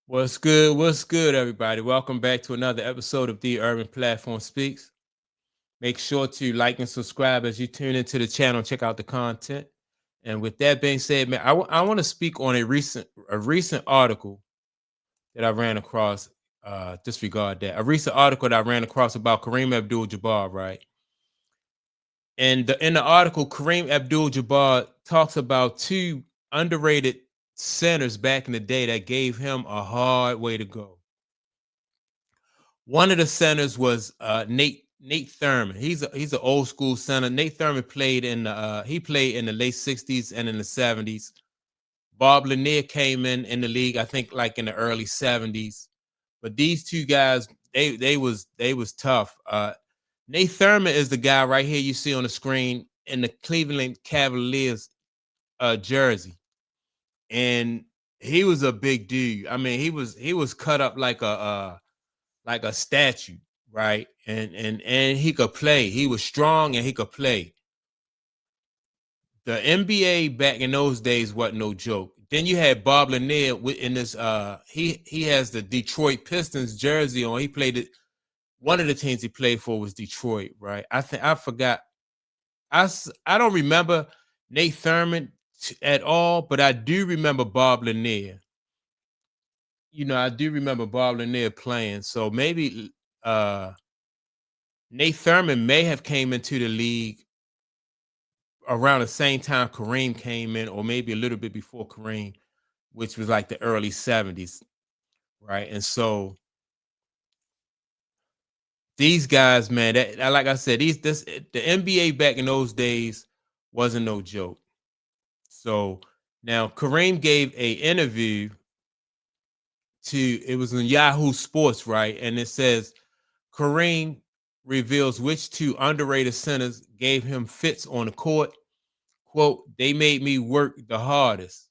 What's good? What's good, everybody? Welcome back to another episode of The Urban Platform Speaks. Make sure to like and subscribe as you tune into the channel. Check out the content. And with that being said, man, I want to speak on a recent article that I ran across. Disregard that. A recent article that I ran across about Kareem Abdul-Jabbar, right? And in the article, Kareem Abdul-Jabbar talks about two underrated centers back in the day that gave him a hard way to go. One of the centers was Nate Thurman. He's an old school center. Nate Thurman played in the late 60s and in the 70s. Bob Lanier came in the league, I think, like in the early 70s. But these two guys, they was tough. Nate Thurman is the guy right here you see on the screen in the Cleveland Cavaliers jersey, and he was a big dude. I mean, he was cut up like a statue, right? And he could play. He was strong and he could play. The NBA back in those days wasn't no joke. Then you had Bob Lanier in this. He has the Detroit Pistons jersey on. He played it. One of the teams he played for was Detroit, right? I think I forgot. I don't remember Nate Thurman at all, but I do remember Bob Lanier. I do remember Bob Lanier playing. So maybe Nate Thurman may have came into the league around the same time Kareem came in, or maybe a little bit before Kareem, which was like the early 70s, right? And so these guys, man, like I said, the NBA back in those days wasn't no joke. So now Kareem gave a interview it was in Yahoo Sports, right? And it says Kareem reveals which two underrated centers gave him fits on the court. Quote, they made me work the hardest.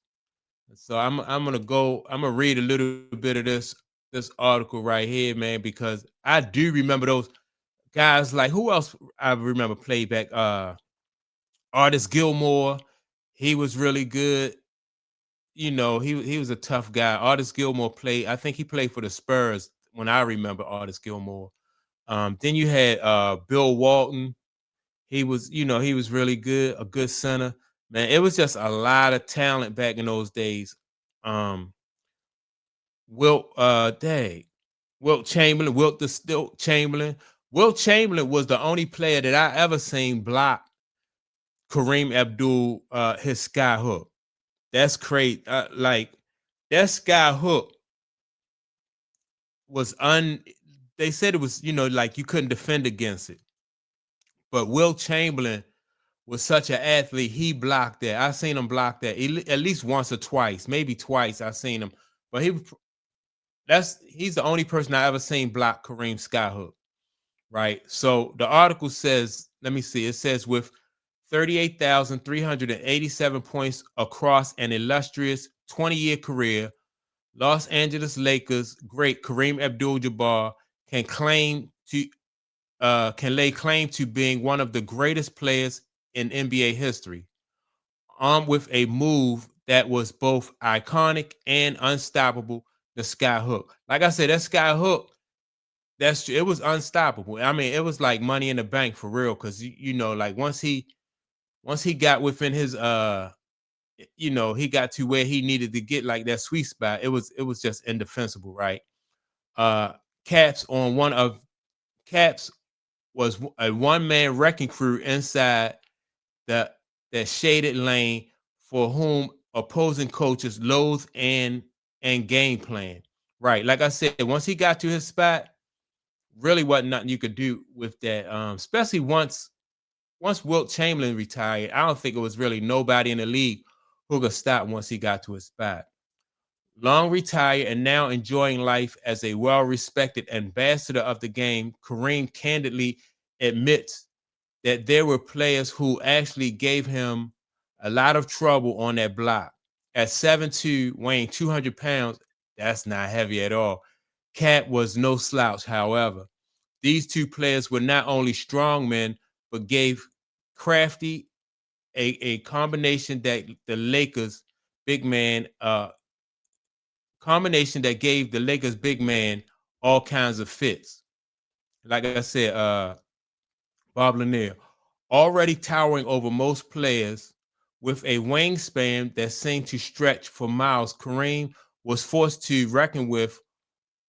So I'm gonna read a little bit of this article right here, man, because I do remember those guys. Like, who else I remember played back? Artist Gilmore, he was really good. He was a tough guy. Artist Gilmore played, I think he played for the Spurs when I remember Artist Gilmore. Then you had Bill Walton. He was really good, a good center. Man, it was just a lot of talent back in those days. Um, Wilt, Wilt Chamberlain, Wilt the Stilt Chamberlain. Wilt Chamberlain was the only player that I ever seen block Kareem Abdul his sky hook. That's crazy. Like that sky hook was un. They said it was, like you couldn't defend against it. But Wilt Chamberlain was such an athlete. He blocked that. I seen him block that at least once or twice, maybe twice. I seen him, but he's the only person I ever seen block Kareem Skyhook, right? So the article says, let me see, it says with 38,387 points across an illustrious 20-year career, Los Angeles Lakers great Kareem Abdul-Jabbar can lay claim to being one of the greatest players in NBA history, armed with a move that was both iconic and unstoppable, the sky hook. Like I said, that sky hook, it was unstoppable. I mean, it was like money in the bank for real. Cause like once he got within his he got to where he needed to get like that sweet spot, it was just indefensible, right? Uh Caps on one of Caps was a one-man wrecking crew inside the that shaded lane for whom opposing coaches loathe and game plan. Right. Like I said, once he got to his spot, really wasn't nothing you could do with that. Especially once Wilt Chamberlain retired, I don't think it was really nobody in the league who could stop once he got to his spot. Long retired and now enjoying life as a well-respected ambassador of the game, Kareem candidly admits that there were players who actually gave him a lot of trouble on that block. At 7'2", weighing 200 pounds, that's not heavy at all. Cat was no slouch, however. These two players were not only strong men, but gave Crafty a combination that the Lakers big man combination that gave the Lakers big man all kinds of fits. Like I said, Bob Lanier, already towering over most players with a wingspan that seemed to stretch for miles, Kareem was forced to reckon with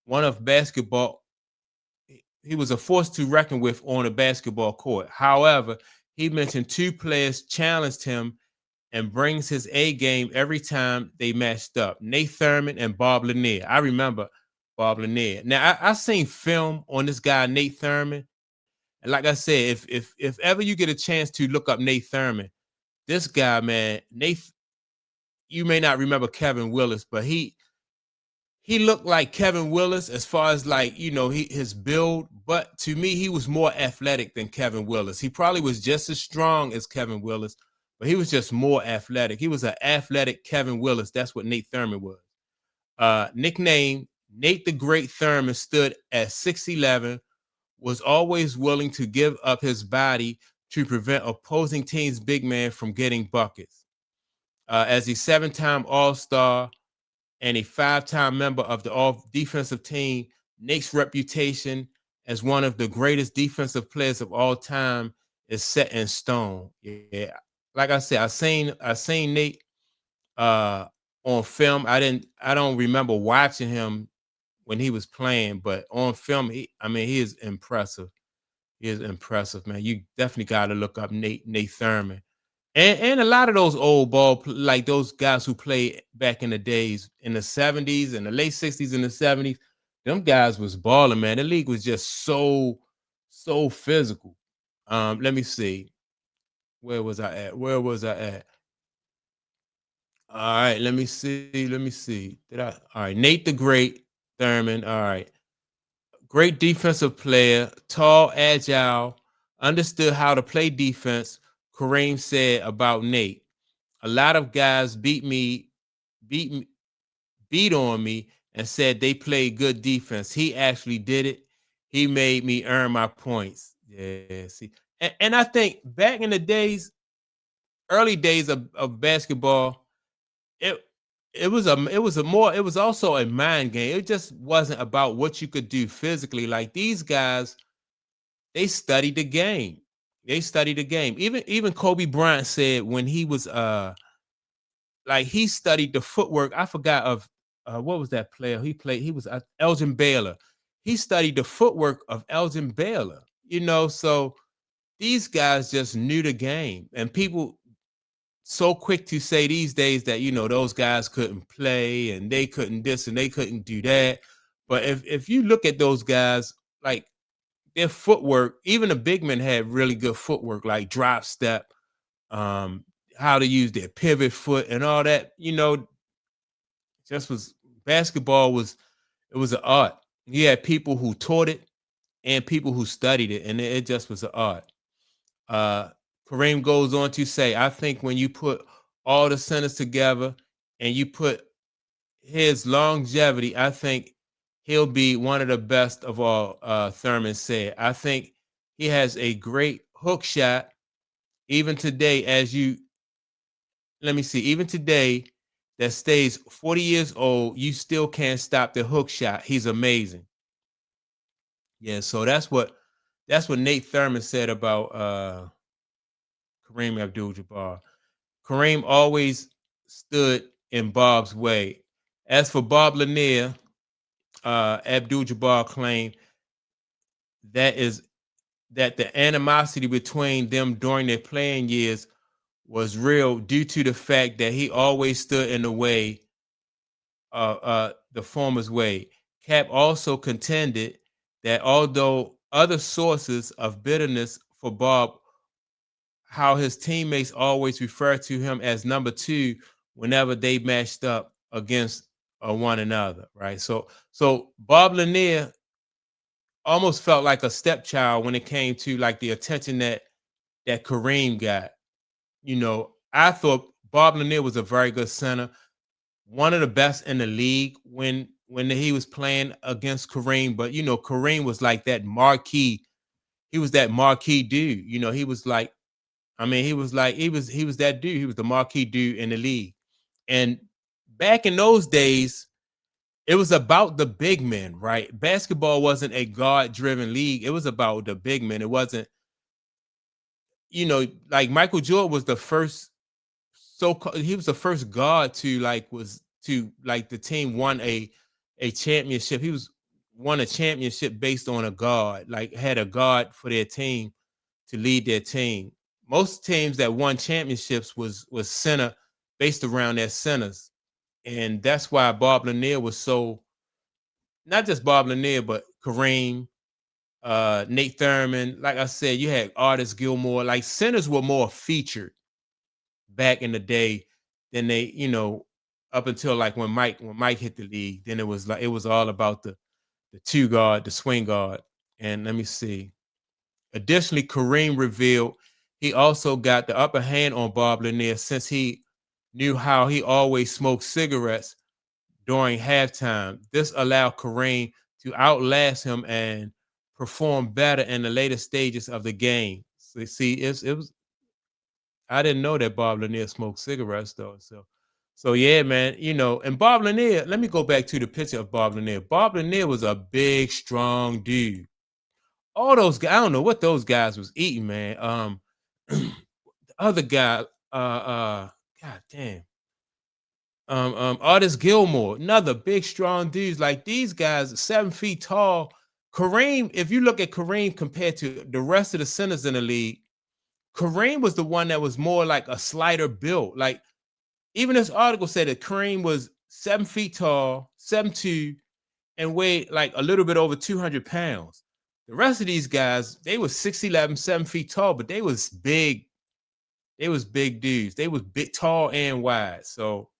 one of basketball. He was a force to reckon with on a basketball court. However, he mentioned two players challenged him and brings his A game every time they matched up. Nate Thurman and Bob Lanier. I remember Bob Lanier. Now I seen film on this guy Nate Thurman, and like I said, if ever you get a chance to look up Nate Thurman, this guy, man, Nate, you may not remember Kevin Willis, but he looked like Kevin Willis as far as like, his build, but to me, he was more athletic than Kevin Willis. He probably was just as strong as Kevin Willis, but he was just more athletic. He was an athletic Kevin Willis. That's what Nate Thurman was. Nickname Nate the Great Thurman stood at 6'11", was always willing to give up his body to prevent opposing teams' big man from getting buckets. As a 7-time All-Star, and a 5-time member of the all defensive team, Nate's reputation as one of the greatest defensive players of all time is set in stone. Yeah. Like I said, I seen Nate on film. I don't remember watching him when he was playing, but on film, he is impressive. He is impressive, man. You definitely got to look up Nate Thurman. And a lot of those old like those guys who played back in the days in the 70s and the late 60s and the 70s, them guys was balling, man. The league was just so physical. Let me see. Where was I at? Where was I at? All right, let me see. Let me see. All right, Nate the Great Thurman. All right. Great defensive player, tall, agile, understood how to play defense. Kareem said about Nate. A lot of guys beat me, beat on me, and said they played good defense. He actually did it. He made me earn my points. Yeah, see, and I think back in the days, early days of basketball, it it was also a mind game. It just wasn't about what you could do physically. Like these guys, they studied the game. They studied the game. Even Kobe Bryant said when he was like he studied the footwork. I forgot of what was that player he played. He was Elgin Baylor. He studied the footwork of Elgin Baylor. So these guys just knew the game, and people so quick to say these days that those guys couldn't play and they couldn't this and they couldn't do that. But if you look at those guys, like their footwork, even the big men had really good footwork, like drop step, um, how to use their pivot foot and all that. Just was basketball was it was an art. You had people who taught it and people who studied it, and it just was an art. Uh, Kareem goes on to say, I think when you put all the centers together and you put his longevity, I think he'll be one of the best of all, Thurman said. I think he has a great hook shot. Even today, let me see, even today, that stays 40 years old, you still can't stop the hook shot. He's amazing. Yeah, so that's what Nate Thurman said about Kareem Abdul-Jabbar. Kareem always stood in Bob's way. As for Bob Lanier, Abdul-Jabbar claimed that is that the animosity between them during their playing years was real due to the fact that he always stood in the way the former's way. Cap also contended that although other sources of bitterness for Bob, how his teammates always referred to him as number two whenever they matched up against one another, right? So Bob Lanier almost felt like a stepchild when it came to like the attention that Kareem got. I thought Bob Lanier was a very good center, one of the best in the league when he was playing against Kareem. But Kareem was like that marquee. He was that marquee dude. He was like, he was that dude. He was the marquee dude in the league. And back in those days, it was about the big men, right? Basketball wasn't a guard-driven league. It was about the big men. It wasn't, like Michael Jordan was the first he was the first guard to the team won a championship. He was won a championship based on a guard, like had a guard for their team to lead their team. Most teams that won championships was center based around their centers. And that's why Bob Lanier was so, not just Bob Lanier, but Kareem, Nate Thurman. Like I said, you had Artis Gilmore. Like centers were more featured back in the day than up until like when Mike hit the league. Then it was all about the two guard, the swing guard. And let me see. Additionally, Kareem revealed he also got the upper hand on Bob Lanier since he knew how he always smoked cigarettes during halftime. This allowed Kareem to outlast him and perform better in the later stages of the game. So see, it was, I didn't know that Bob Lanier smoked cigarettes though. So yeah, man, and Bob Lanier, let me go back to the picture of Bob Lanier. Bob Lanier was a big, strong dude. All those guys, I don't know what those guys was eating, man. The other guy, god damn. Artis Gilmore, another big, strong dudes. Like these guys, 7 feet tall. Kareem, if you look at Kareem compared to the rest of the centers in the league, Kareem was the one that was more like a slighter build. Like even this article said that Kareem was 7 feet tall, 7'2", and weighed like a little bit over 200 pounds. The rest of these guys, they was 6'11", 7 feet tall, but they was big. They was big dudes. They was big, tall, and wide. So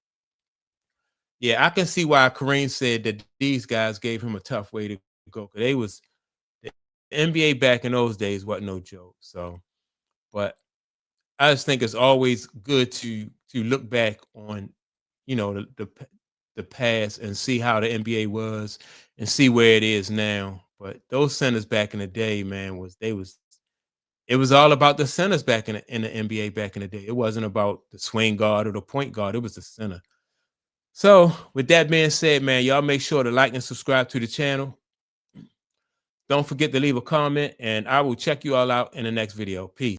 yeah, I can see why Kareem said that these guys gave him a tough way to go. Cause the NBA back in those days wasn't no joke. So, but I just think it's always good to look back on, the past and see how the NBA was and see where it is now. But those centers back in the day, man, it was all about the centers back in the NBA back in the day. It wasn't about the swing guard or the point guard. It was the center. So, with that being said, man, y'all make sure to like and subscribe to the channel. Don't forget to leave a comment, and I will check you all out in the next video. Peace.